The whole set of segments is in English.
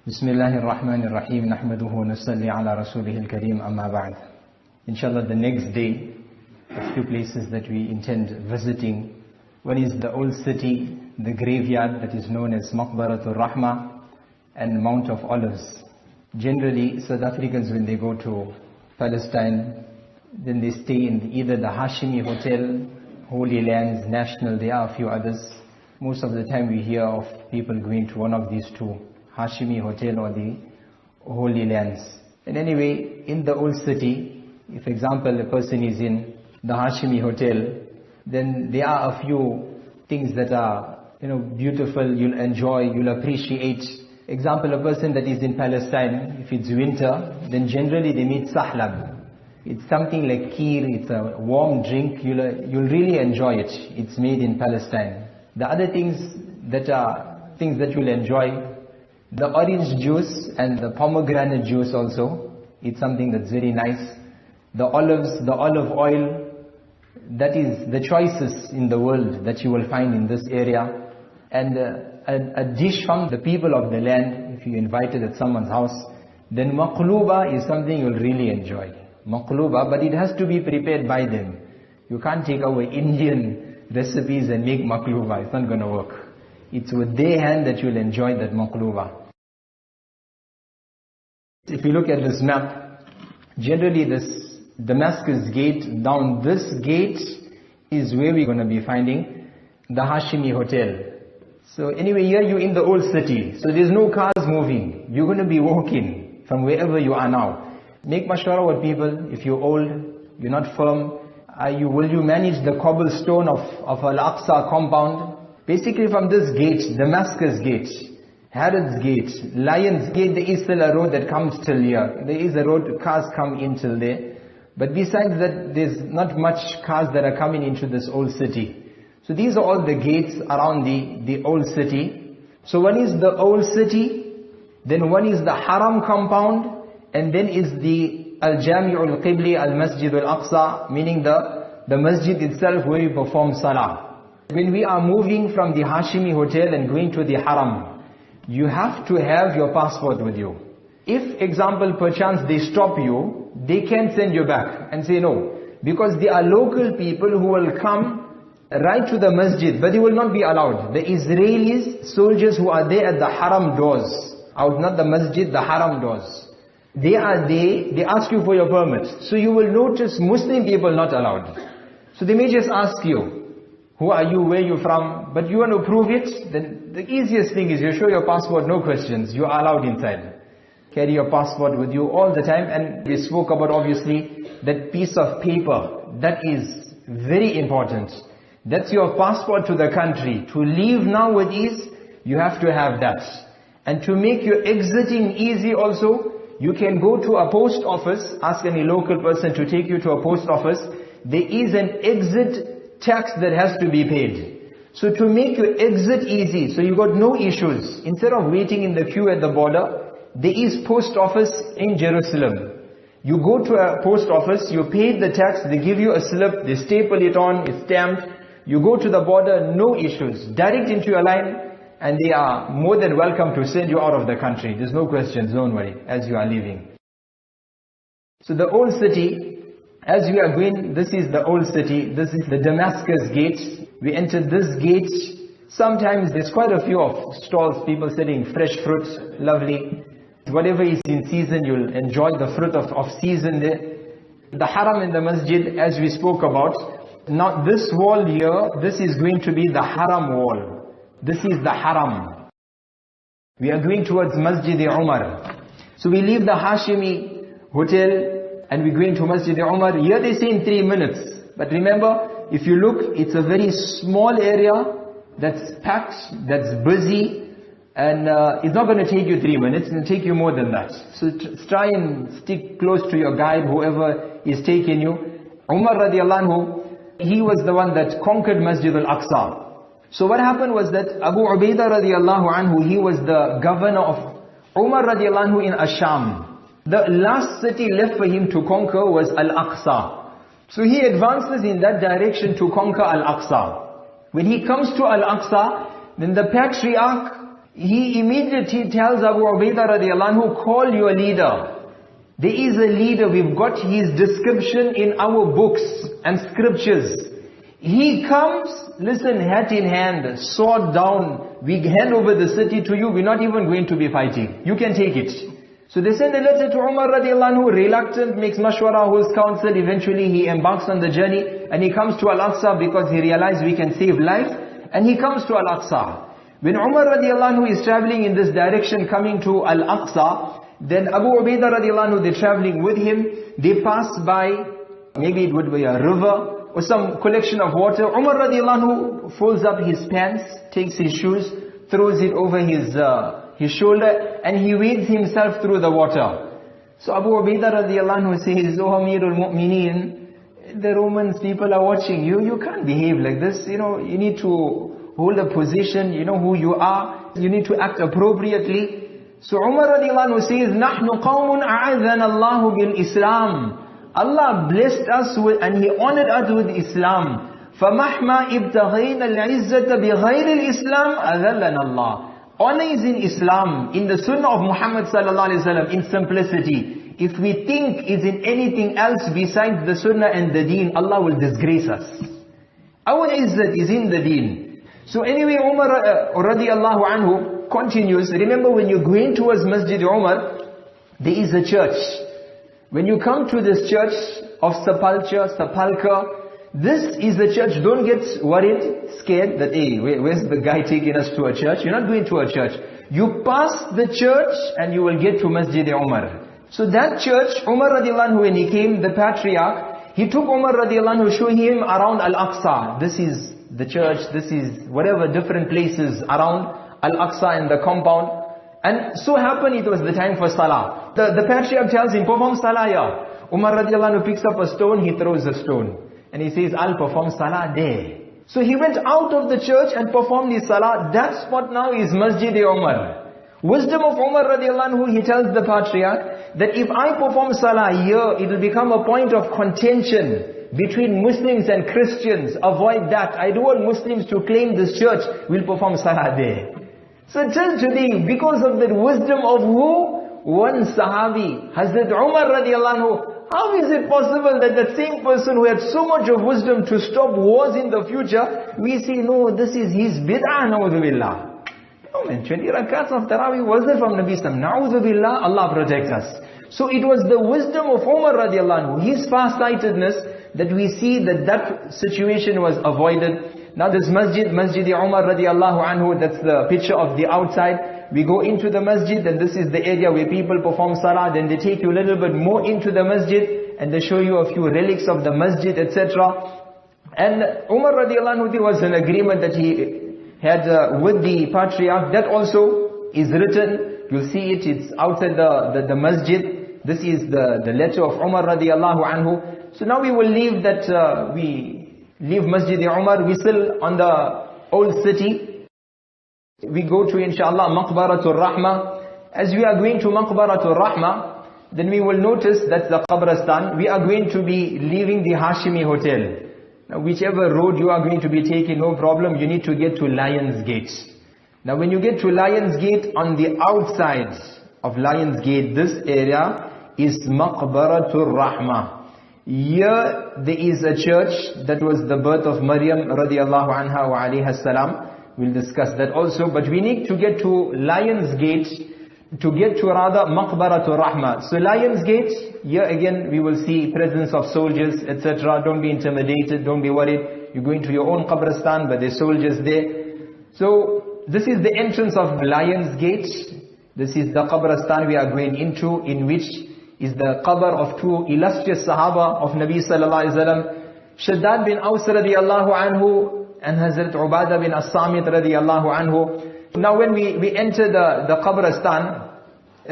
Bismillahir Rahmanir Rahim. Nahmaduhu wa nusalli ala rasulihil kareem, amma ba'd. Inshallah, the next day, a few places that we intend visiting. One is the old city, the graveyard that is known as Maqbaratul Rahmah, and Mount of Olives. Generally, South Africans, when they go to Palestine, then they stay in either the Hashimi Hotel, Holy Lands, National, there are a few others. Most of the time we hear of people going to one of these two, Hashimi Hotel or the Holy Lands. And anyway, in the old city, if example a person is in the Hashimi Hotel, then there are a few things that are beautiful, you'll enjoy, you'll appreciate. Example, a person that is in Palestine, if it's winter, then generally they meet sahlab. It's something like kheer, it's a warm drink, you'll really enjoy it. It's made in Palestine. The other things that are things that you'll enjoy, the orange juice and the pomegranate juice also, it's something that's very nice. The olives, the olive oil, that is the choices in the world that you will find in this area. And a dish from the people of the land, if you invited at someone's house, then maqluba is something you'll really enjoy. Maqluba, but it has to be prepared by them. You can't take our Indian recipes and make maqluba, it's not going to work. It's with their hand that you'll enjoy that maqluba. If you look at this map, generally this Damascus gate, down this gate is where we're going to be finding the Hashimi Hotel. So anyway, here you're in the old city, so there's no cars moving. You're going to be walking from wherever you are now. Make mashwara with people. If you're old, you're not firm, will you manage the cobblestone of Al-Aqsa compound? Basically from this gate, Damascus gate, Herod's gate, Lion's gate, there is still a road that comes till here. There is a road, cars come in till there. But besides that, there's not much cars that are coming into this old city. So these are all the gates around the old city. So one is the old city, then one is the Haram compound, and then is the Al-Jami'ul Qibli Al-Masjidul Aqsa, meaning the masjid itself where you perform salah. When we are moving from the Hashimi Hotel and going to the Haram, you have to have your passport with you. If, example, perchance they stop you, they can send you back and say no. Because there are local people who will come right to the masjid, but they will not be allowed. The Israelis, soldiers who are there at the Haram doors, not the masjid, the Haram doors. They are there, they ask you for your permit. So you will notice Muslim people not allowed. So they may just ask you, who are you, where are you from? But you want to prove it, then the easiest thing is you show your passport, no questions. You are allowed inside. Carry your passport with you all the time. And we spoke about obviously that piece of paper. That is very important. That's your passport to the country. To leave now with ease, you have to have that. And to make your exiting easy also, you can go to a post office, ask any local person to take you to a post office. There is an exit tax that has to be paid. So to make your exit easy, so you got no issues, instead of waiting in the queue at the border, there is post office in Jerusalem. You go to a post office, you pay the tax, they give you a slip, they staple it on, it's stamped. You go to the border, no issues, direct into your line, and they are more than welcome to send you out of the country. There's no questions, don't worry, as you are leaving. So the old city, as we are going, this is the old city, this is the Damascus gate. We enter this gate. Sometimes there's quite a few of stalls, people selling fresh fruit, lovely. Whatever is in season, you'll enjoy the fruit of season there. The Haram and the Masjid, as we spoke about. Now this wall here, this is going to be the Haram wall. This is the Haram. We are going towards Masjid Umar. So we leave the Hashimi Hotel and we're going to Masjid Umar. Here they say in 3 minutes. But remember, if you look, it's a very small area that's packed, that's busy. And it's not going to take you 3 minutes, it's going to take you more than that. So try and stick close to your guide, whoever is taking you. Umar radhiyallahu, he was the one that conquered Masjidul Aqsa. So what happened was that Abu Ubaidah radhiyallahu anhu, he was the governor of Umar radhiyallahu anhu in Asham. The last city left for him to conquer was Al-Aqsa. So he advances in that direction to conquer Al-Aqsa. When he comes to Al-Aqsa, then the patriarch he immediately tells Abu Ubaidah radhiyallahu anhu, call your leader. There is a leader, we've got his description in our books and scriptures. He comes, listen, hat in hand, sword down, we hand over the city to you, we're not even going to be fighting. You can take it. So they send a letter to Umar radiallahu anhu, reluctant, makes mashwara, holds counsel, eventually he embarks on the journey and he comes to Al-Aqsa because he realized we can save life, and he comes to Al-Aqsa. When Umar radiallahu anhu is traveling in this direction coming to Al-Aqsa, then Abu Ubaidah radiallahu anhu, they're traveling with him, they pass by, maybe it would be a river or some collection of water. Umar radiallahu anhu folds up his pants, takes his shoes, throws it over his shoulder, and he wades himself through the water. So Abu Ubaidah radiallahu anhu says, "O Amirul Mu'mineen, the Romans people are watching you, you can't behave like this, you need to hold a position, you know who you are, you need to act appropriately." So Umar radiallahu anhu says, "Nahnu qawmun a'adhana Allahu bil Islam." Allah blessed us with, and He honored us with Islam. فَمَحْمَا إِبْتَغَيْنَا الْعِزَّةَ بِغَيْرِ الْإِسْلَامِ أَذَلَّنَا اللَّهُ. Honor is in Islam, in the sunnah of Muhammad sallallahu alaihi wasallam, in simplicity. If we think is in anything else besides the sunnah and the deen, Allah will disgrace us. Our izzat is in the deen. So anyway, Umar radiallahu anhu continues. Remember, when you're going towards Masjid Umar, there is a church. When you come to this church of Sapalka, this is the church. Don't get worried, scared that, hey, where's the guy taking us to a church? You're not going to a church. You pass the church and you will get to Masjid Umar. So that church, Umar radiallahu anhu, when he came, the patriarch, he took Umar radiallahu anhu, showing him around Al-Aqsa. This is the church, this is whatever different places around Al-Aqsa and the compound. And so happened it was the time for Salah. The patriarch tells him, perform Salah here. Umar radiallahu anhu picks up a stone, he throws a stone. And he says, I'll perform Salah there. So he went out of the church and performed his Salah. That spot now is Masjid Umar. Wisdom of Umar radiallahu anhu, he tells the patriarch that if I perform Salah here, it will become a point of contention between Muslims and Christians. Avoid that. I don't want Muslims to claim this church. We'll perform Salah there. So till today, because of the wisdom of who? One Sahabi, Hazrat Umar radiallahu anhu. How is it possible that the same person who had so much of wisdom to stop wars in the future, we say, no, this is his bid'ah, na'udhu billah. No man, 20 rakats of Tarawih was there from Nabi Sallam. Na'udhu billah, Allah protect us. So it was the wisdom of Umar radiallahu anhu, his farsightedness, that we see that situation was avoided. Now this Masjid Umar radiallahu anhu, that's the picture of the outside. We go into the masjid, and this is the area where people perform salah. Then they take you a little bit more into the masjid, and they show you a few relics of the masjid, etc. And Umar radiallahu anhu, there was an agreement that he had with the patriarch. That also is written. You'll see it, it's outside the masjid. This is the letter of Umar radiallahu anhu. So now we will leave that, we leave Masjid Umar. We still on the old city. We go to, inshallah, Maqbaratul Rahmah. As we are going to Maqbaratul Rahmah, then we will notice that the Qabristan, we are going to be leaving the Hashimi Hotel. Now whichever road you are going to be taking, no problem, you need to get to Lion's Gate. Now when you get to Lion's Gate, on the outside of Lion's Gate, this area is Maqbaratul Rahmah. Here there is a church that was the birth of Maryam radiyallahu anha wa alayha salam. We'll discuss that also, but we need to get to Lion's Gate, to get to rather Maqbaratul Rahmah. So Lion's Gate, here again we will see presence of soldiers, etc. Don't be intimidated, don't be worried. You're going to your own Qabristan, but there's soldiers there. So this is the entrance of Lion's Gate. This is the Qabristan we are going into, in which is the qabr of two illustrious Sahaabah of Nabi sallallahu alaihi wasallam, Shaddad bin Aws radiyallahu anhu, and Hazrat Ubadah bin As-Samit radiyallahu anhu. Now when we enter the Qabristan,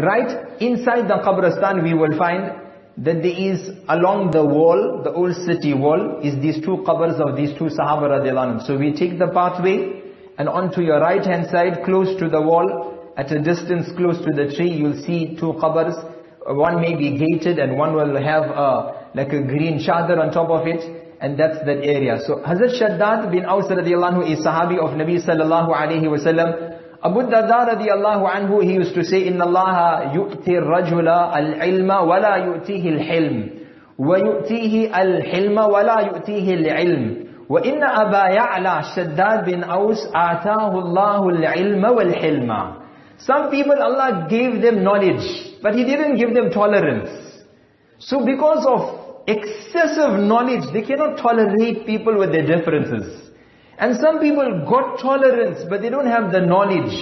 right inside the Qabristan we will find that there is along the wall, the old city wall, is these two qabrs of these two Sahaba radiyallahu anhu. So we take the pathway, and onto your right hand side, close to the wall, at a distance close to the tree, you'll see two qabrs. One may be gated and one will have like a green chadar on top of it. And that's that area. So Hazrat Shaddad bin Aws radiyallahu anhu is Sahabi of Nabi sallallahu alayhi wasallam. Abu Darda radhiyallahu anhu, he used to say, Inna Allah yu'ti rajula al-ilma wa la yu'tihi al-hilm, wa yu'tihi al-hilma wa la yu'tihi al-ilm. Wa inna Aba Ya'la Shaddad bin Aus atahu Allahu al-ilma wal-hilma. Some people Allah gave them knowledge, but He didn't give them tolerance. So because of excessive knowledge, they cannot tolerate people with their differences. And some people got tolerance, but they don't have the knowledge.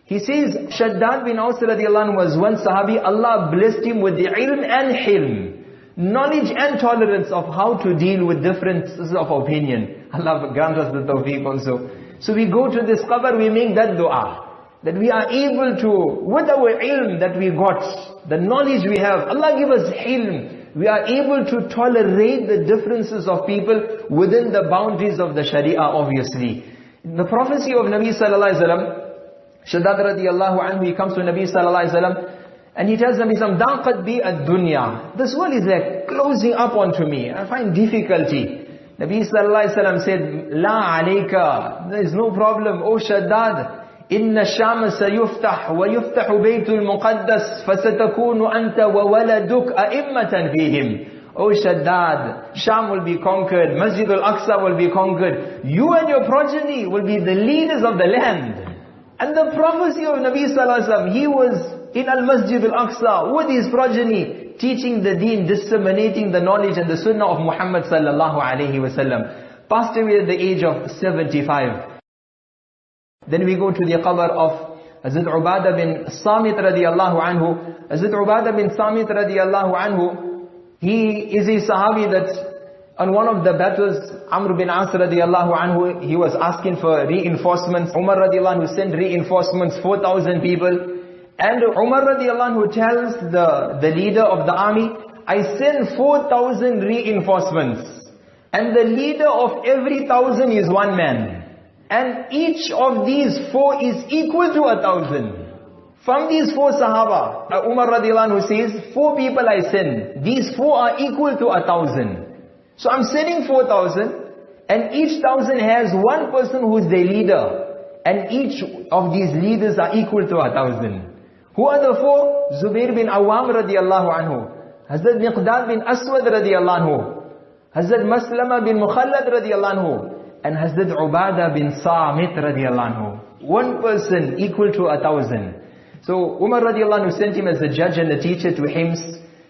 He says, Shaddad bin Aus radiyallahu anhu was one Sahabi, Allah blessed him with the ilm and hilm, knowledge and tolerance of how to deal with differences of opinion. Allah grant us the tawfiq also. So we go to this qabr, we make that dua, that we are able to, with our ilm that we got, the knowledge we have, Allah give us hilm, we are able to tolerate the differences of people within the boundaries of the Sharia, obviously. The prophecy of Nabi sallallahu alaihi wasallam, Shaddad radiyallahu anhu, he comes to Nabi sallallahu alaihi wasallam, and he tells Nabi sallallahu alaihi wasallam, daqat bi ad-dunya. This world is like closing up onto me. I find difficulty. Nabi sallallahu alaihi wasallam said, La alayka, there is no problem. Oh Shaddad, إن الشام سيفتح ويفتح بيت المقدس فستكون أنت وولدك أئمة فيهم. Oh Shaddad, Sham will be conquered, Masjidul Aqsa will be conquered. You and your progeny will be the leaders of the land. And the prophecy of Nabi sallallahu alaihi wasallam, he was in Al-Masjidul Aqsa with his progeny, teaching the deen, disseminating the knowledge and the sunnah of Muhammad sallallahu alaihi wasallam. Passed away at the age of 75. Then we go to the qabr of Hazrat Ubadah bin Samit radiyallahu anhu. Hazrat Ubadah bin Samit radiyallahu anhu, he is a Sahabi that on one of the battles, Amr bin As radiyallahu anhu, he was asking for reinforcements. Umar radiyallahu anhu sent reinforcements, 4,000 people. And Umar radiyallahu anhu tells the leader of the army, I send 4,000 reinforcements. And the leader of every 1,000 is one man. And each of these 4 is equal to 1,000. From these 4 Sahaba, Umar radiyallahu anhu says, 4 people I send. These 4 are equal to 1,000. So I'm sending 4,000, and each 1,000 has one person who is their leader. And each of these leaders are equal to 1,000. Who are the 4? Zubair bin Awam radiyallahu anhu, Hazrat Miqdad bin Aswad radiyallahu anhu, Hazrat Maslama bin Mukhallad radiyallahu anhu, and Hazrat Ubadah bin Samit radiyallahu anhu. One person equal to 1,000. So Umar radiyallahu anhu sent him as the judge and the teacher to Hims.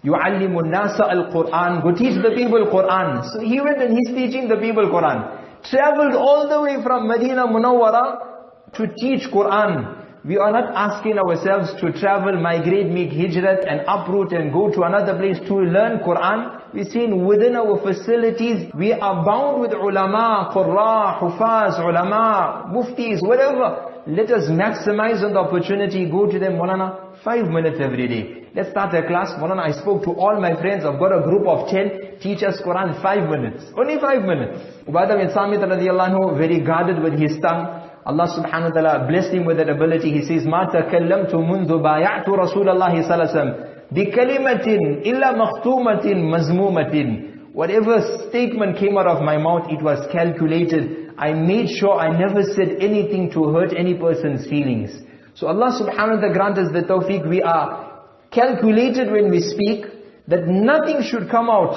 يُعَلِّمُ النَّاسَ الْقُرْآنِ, go teach the people Qur'an. So he went and he's teaching the people Qur'an. Traveled all the way from Medina Munawwara to teach Qur'an. We are not asking ourselves to travel, migrate, make hijrat and uproot and go to another place to learn Qur'an. We're saying within our facilities, we are bound with ulama, qurra, hufaz, ulama, muftis, whatever. Let us maximize on the opportunity. Go to them, Maulana, 5 minutes every day. Let's start a class. Maulana, I spoke to all my friends. I've got a group of 10. Teach us Quran 5 minutes. Only 5 minutes. Ubadah bin Samit radiyallahu anhu, very guarded with his tongue. Allah subhanahu wa ta'ala blessed him with that ability. He says, مَا تَكَلَّمْتُ مُنْذُ بَايَعْتُ رَسُولَ اللَّهِ صَلَّى اللَّهِ عَلَيْهِ وَسَلَّمَ بِكَلِمَةٍ إِلَّا مَخْتُومَةٍ مَزْمُومَةٍ. Whatever statement came out of my mouth, it was calculated. I made sure I never said anything to hurt any person's feelings. So Allah subhanahu wa ta'ala grant us the tawfiq. We are calculated when we speak, that nothing should come out.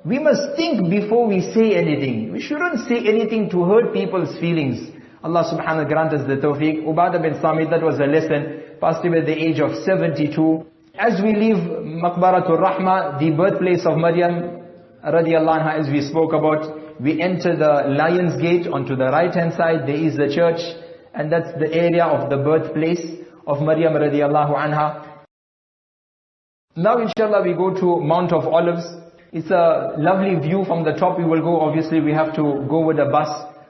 We must think before we say anything. We shouldn't say anything to hurt people's feelings. Allah subhanahu wa ta'ala grant us the tawfiq. Ubadah bin Samit, that was a lesson. Passed away at the age of 72. As we leave Maqbaratul Rahmah, the birthplace of Maryam radiyallahu anha, as we spoke about, we enter the Lion's Gate. Onto the right hand side there is the church, and that's the area of the birthplace of Maryam radiyallahu anha. Now inshallah we go to Mount of Olives. It's a lovely view from the top. We will go, obviously we have to go with a bus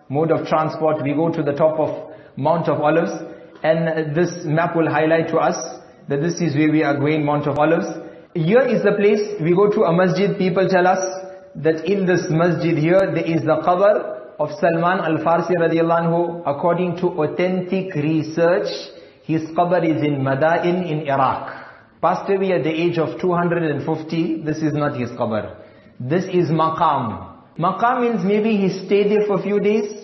mode of transport. We go to the top of Mount of Olives, and this map will highlight to us that this is where we are going, Mount of Olives. Here is the place. We go to a masjid. People tell us that in this masjid here there is the qabr of Salman al-Farsi radiyallahu anhu. According to authentic research, his qabr is in Madain in Iraq. Passed away at the age of 250. This is not his qabr. This is maqam. Maqam means maybe he stayed there for a few days.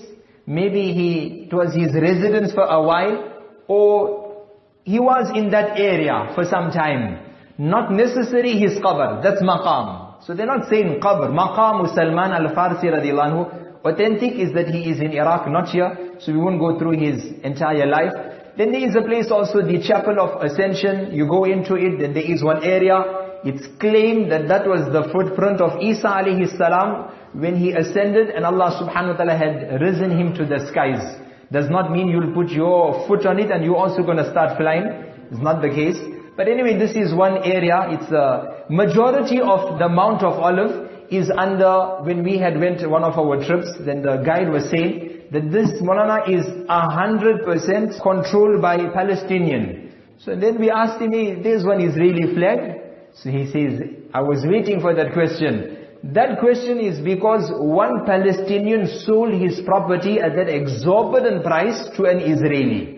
Maybe it was his residence for a while. or he was in that area for some time. Not necessarily his qabr, that's maqam. So they're not saying qabr. Maqam Salman al-Farsi radhiyallahu anhu. Authentic is that he is in Iraq, not here. So we won't go through his entire life. Then there is a place also, the Chapel of Ascension. You go into it, then there is one area. It's claimed that that was the footprint of Isa alayhi salam when he ascended and Allah subhanahu wa ta'ala had risen him to the skies. Does not mean you'll put your foot on it and you're also going to start flying. It's not the case. But anyway, this is one area. It's a majority of the Mount of Olive is under, when we had went one of our trips, then the guide was saying that this Maulana is 100% controlled by Palestinian. So then we asked him, hey, there's one Israeli flag. So he says, I was waiting for that question. That question is because one Palestinian sold his property at that exorbitant price to an Israeli.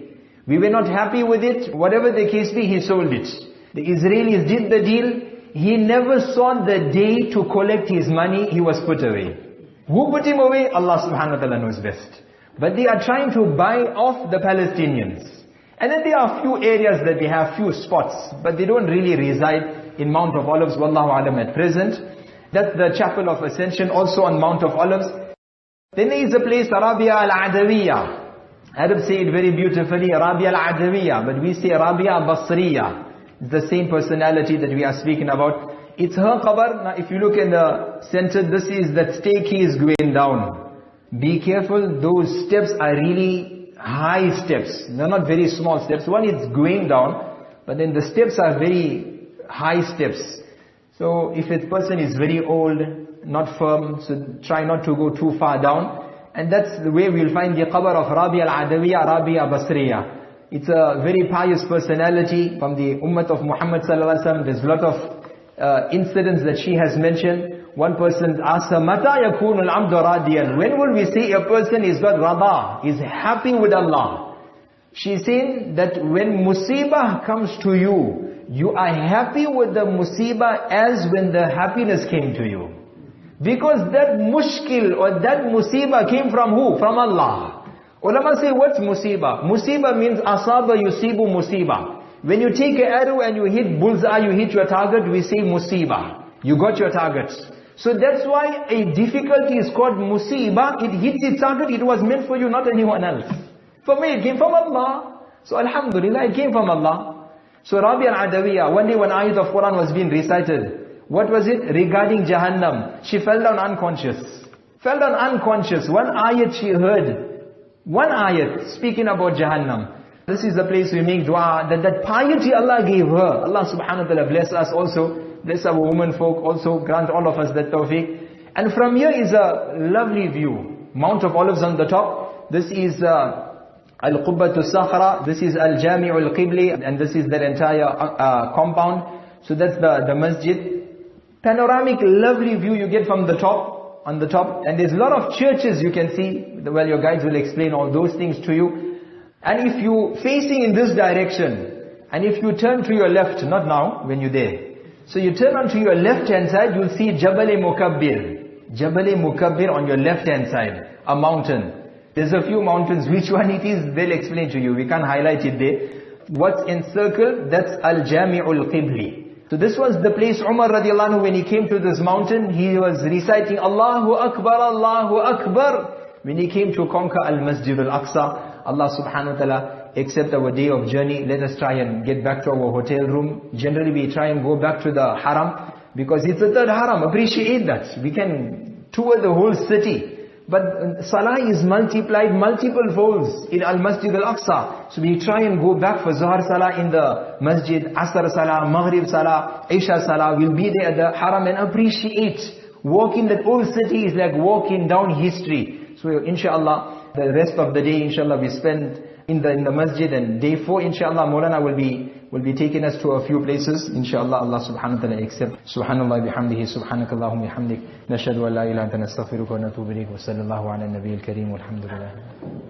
We were not happy with it. Whatever the case be, he sold it. The Israelis did the deal. He never saw the day to collect his money. He was put away. Who put him away? Allah subhanahu wa ta'ala knows best. But they are trying to buy off the Palestinians. And then there are few areas that they have, few spots. But they don't really reside in Mount of Olives, wallahu alam at present. That's the Chapel of Ascension, also on Mount of Olives. Then there is a place, Rabia al-Adawiyya. Arabs say it very beautifully, Rabia al-Adawiyya, but we say Rabia al-Basriya. It's the same personality that we are speaking about. It's her qabr. Now if you look in the center, this is that staircase going down. Be careful, those steps are really high steps. They're not very small steps. One is going down, but then the steps are very high steps. So if a person is very old, not firm, so try not to go too far down. And that's the way we'll find the qabr of Rabia al-Adawiyya, Rabia Basriya. It's a very pious personality from the ummah of Muhammad sallallahu alaihi wasallam. There's a lot of incidents that she has mentioned. One person asked her, Mata yakunu al-abdu radiyan? When will we say a person is got radha, is happy with Allah? She's saying that when musibah comes to you, you are happy with the musibah as when the happiness came to you. Because that mushkil or that musibah came from who? From Allah. Ulama say, what's musibah? Musibah means asaba yusibu musibah. When you take an arrow and you hit bullseye, you hit your target, we say musibah. You got your target. So that's why a difficulty is called musibah. It hits its target, it was meant for you, not anyone else. For me, it came from Allah. So alhamdulillah, it came from Allah. So Rabia al-Adawiyya, one day when ayat of Quraan was being recited, what was it? Regarding Jahannam. She fell down unconscious. Fell down unconscious. One ayat she heard. One ayat speaking about Jahannam. This is the place we make dua. That piety Allah gave her. Allah subhanahu wa ta'ala bless us also. Bless our women folk also. Grant all of us that tawfiq. And from here is a lovely view. Mount of Olives on the top. This is Al-Qubbatu Sakhra. This is Al-Jami'ul Qibli. And this is their entire compound. So that's the masjid. Panoramic, lovely view you get from the top, on the top. And there's a lot of churches you can see. Well, your guides will explain all those things to you. And if you facing in this direction, and if you turn to your left, not now, when you're there. So you turn onto your left hand side, you'll see Jabal-e-Mukabbir. Jabal-e-Mukabbir on your left hand side, a mountain. There's a few mountains, which one it is, they'll explain to you. We can't highlight it there. What's encircled, that's Al-Jami'ul Qibli. So this was the place Umar radhiyallahu anhu, when he came to this mountain, he was reciting Allahu Akbar, Allahu Akbar. When he came to conquer Masjidul Aqsa, Allah subhanahu wa ta'ala accept our day of journey. Let us try and get back to our hotel room. Generally we try and go back to the Haram, because it's the third Haram. Appreciate that. We can tour the whole city. But Salah is multiplied multiple folds in Masjidul Aqsa. So we try and go back for Zuhar Salah in the Masjid, Asr Salah, Maghrib Salah, Isha Salah. We'll be there at the Haram and appreciate. Walking that old city is like walking down history. So inshallah, the rest of the day inshallah we spend in the masjid, and day 4 inshallah Maulana will be taking us to a few places. Inshallah Allah subhanahu wa ta'ala accept. Subhanallah bihamdihi, subhanakallahumma bihamdik. Nashhadu an la ilaha illa anta nastaghfiruka wa natubu ilayk. Wa sallallahu ala nabiyil kareem walhamdulillah.